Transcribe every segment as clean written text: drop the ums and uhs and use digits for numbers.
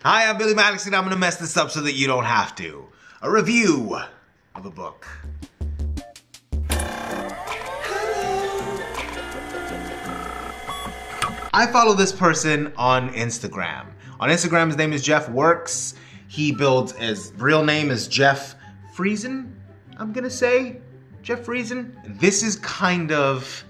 Hi, I'm Billi Maddox and I'm gonna mess this up so that you don't have to. A review of a book. I follow this person on Instagram. On Instagram, his name is Jeff Works. He builds, his real name is Jeff Friesen, I'm gonna say. Jeff Friesen. This is kind of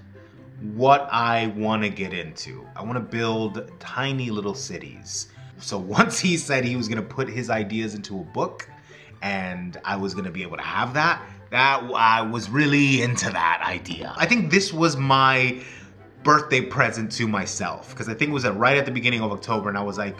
what I wanna get into. I wanna build tiny little cities. So once he said he was gonna put his ideas into a book and I was gonna be able to have that I was really into that idea. I think this was my birthday present to myself because I think it was right at the beginning of October and I was like,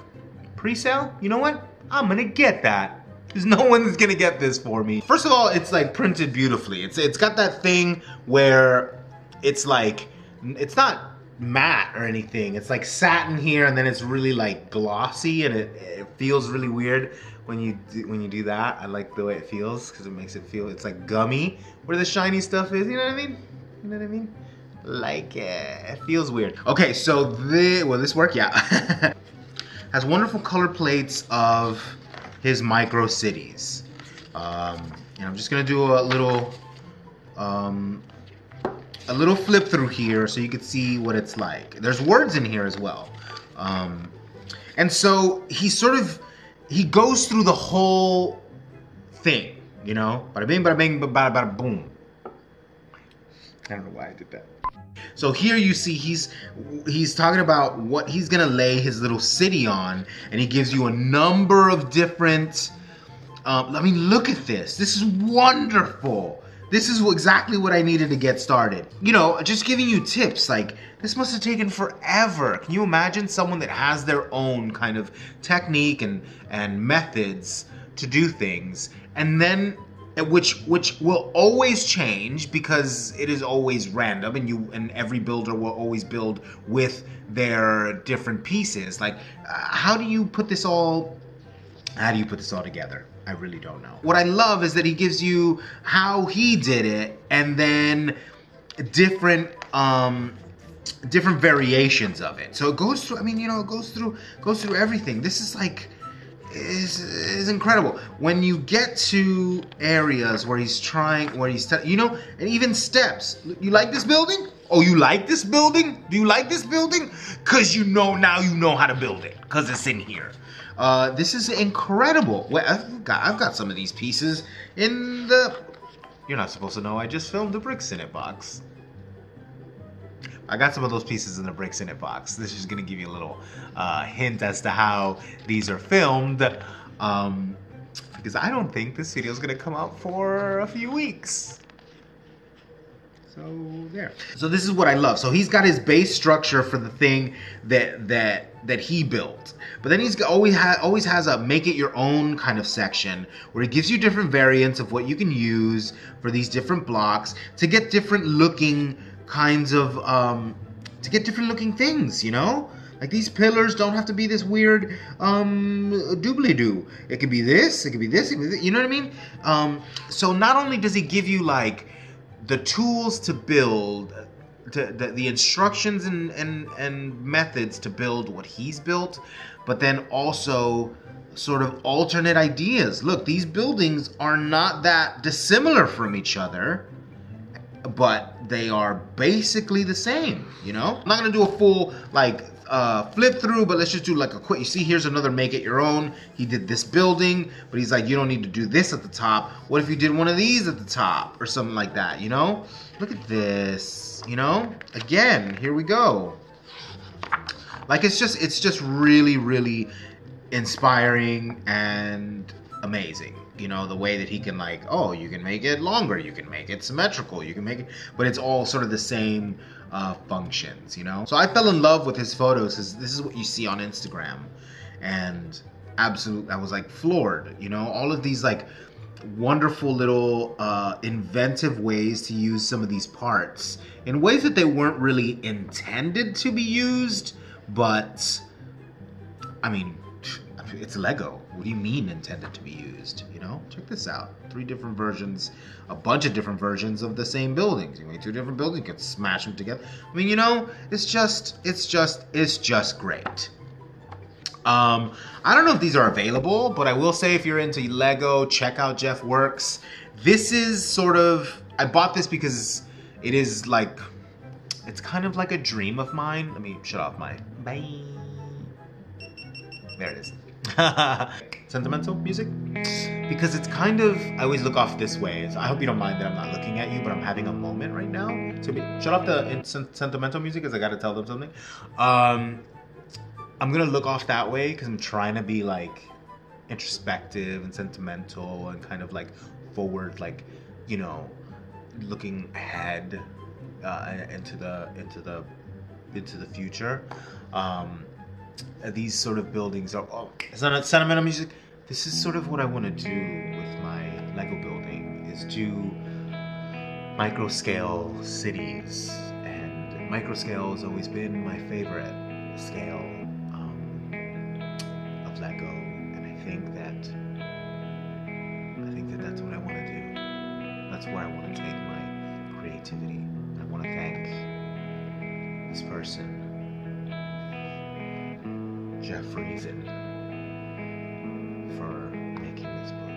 pre-sale? You know what? I'm gonna get that. There's no one that's gonna get this for me. First of all, it's like printed beautifully. It's got that thing where it's like, it's not matte or anything. It's like satin here and then it's really like glossy and it feels really weird when you do that. I like the way it feels because it makes it feel, it's like gummy where the shiny stuff is, you know what I mean? You know what I mean? Like it feels weird. Okay, so will this work? Yeah. Has wonderful color plates of his micro cities. And I'm just gonna do a little flip through here so you can see what it's like. There's words in here as well. And so he goes through the whole thing, you know? Bada bing, bada bing, bada bada boom. I don't know why I did that. So here you see he's talking about what he's gonna lay his little city on, and he gives you a number of different, I mean, look at this. This is wonderful. This is exactly what I needed to get started. You know, just giving you tips, like, this must have taken forever. Can you imagine someone that has their own kind of technique and methods to do things, and then, which will always change because it is always random and every builder will always build with their different pieces. Like, how do you put this all together? I really don't know. What I love is that he gives you how he did it and then different variations of it. So it goes through, I mean, you know, it goes through everything. This is like, is incredible. When you get to areas where you know, and even steps. You like this building? Oh, you like this building? Do you like this building? Cause now you know how to build it, cause it's in here. This is incredible. Well, I've got some of these pieces in the... You're not supposed to know I just filmed the Bricks in It box. I got some of those pieces in the Bricks in It box. This is gonna give you a little hint as to how these are filmed. Because I don't think this video is gonna come out for a few weeks. So there. So this is what I love. So he's got his base structure for the thing that he built. But then he's always has a make it your own kind of section where he gives you different variants of what you can use for these different blocks to get different looking kinds of different looking things, you know? Like these pillars don't have to be this weird doobly-doo. It could be this, it could be this, it could be this, you know what I mean? So not only does he give you like the tools to build, the instructions and methods to build what he's built, but then also sort of alternate ideas. Look, these buildings are not that dissimilar from each other, but they are basically the same, you know? I'm not gonna do a full like flip through, but let's just do like a quick, you see here's another make it your own. He did this building, but he's like, you don't need to do this at the top. What if you did one of these at the top or something like that, you know? Look at this, you know? Again, here we go. Like it's just really, really inspiring and amazing. You know, the way that he can like, oh, you can make it longer, you can make it symmetrical, you can make it, but it's all sort of the same functions, you know? So I fell in love with his photos because this is what you see on Instagram. And absolutely, I was like floored, you know? All of these like wonderful little inventive ways to use some of these parts in ways that they weren't really intended to be used, but I mean, it's Lego. What do you mean intended to be used? You know, check this out. 3 different versions, a bunch of different versions of the same buildings. You make 2 different buildings, you can smash them together. I mean, you know, it's just great. I don't know if these are available, but I will say if you're into Lego, check out Jeff Works. This is sort of, I bought this because it is like, it's kind of like a dream of mine. Let me shut off my, bye. There it is. Sentimental music? Because it's kind of, I always look off this way. So I hope you don't mind that I'm not looking at you, but I'm having a moment right now. So shut off the sentimental music because I gotta tell them something. I'm gonna look off that way because I'm trying to be like introspective and sentimental and kind of like forward, like, you know, looking ahead into the future. These sort of buildings are, oh, it's not sentimental music. This is sort of what I want to do with my Lego building, is do micro scale cities, and micro scale has always been my favorite scale of Lego, and I think that that's what I want to do. That's where I want to take my creativity. I want to thank this person, Jeff Resin, for making this book.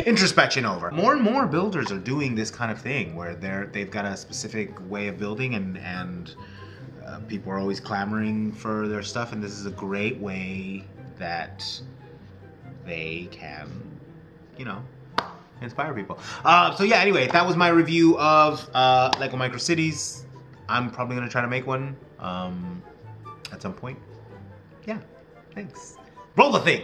Introspection over. More and more builders are doing this kind of thing where they've got a specific way of building, and people are always clamoring for their stuff, and this is a great way that they can, you know, inspire people. So yeah, anyway, that was my review of Lego Micro Cities. I'm probably gonna try to make one at some point. Yeah, thanks. Roll the thing.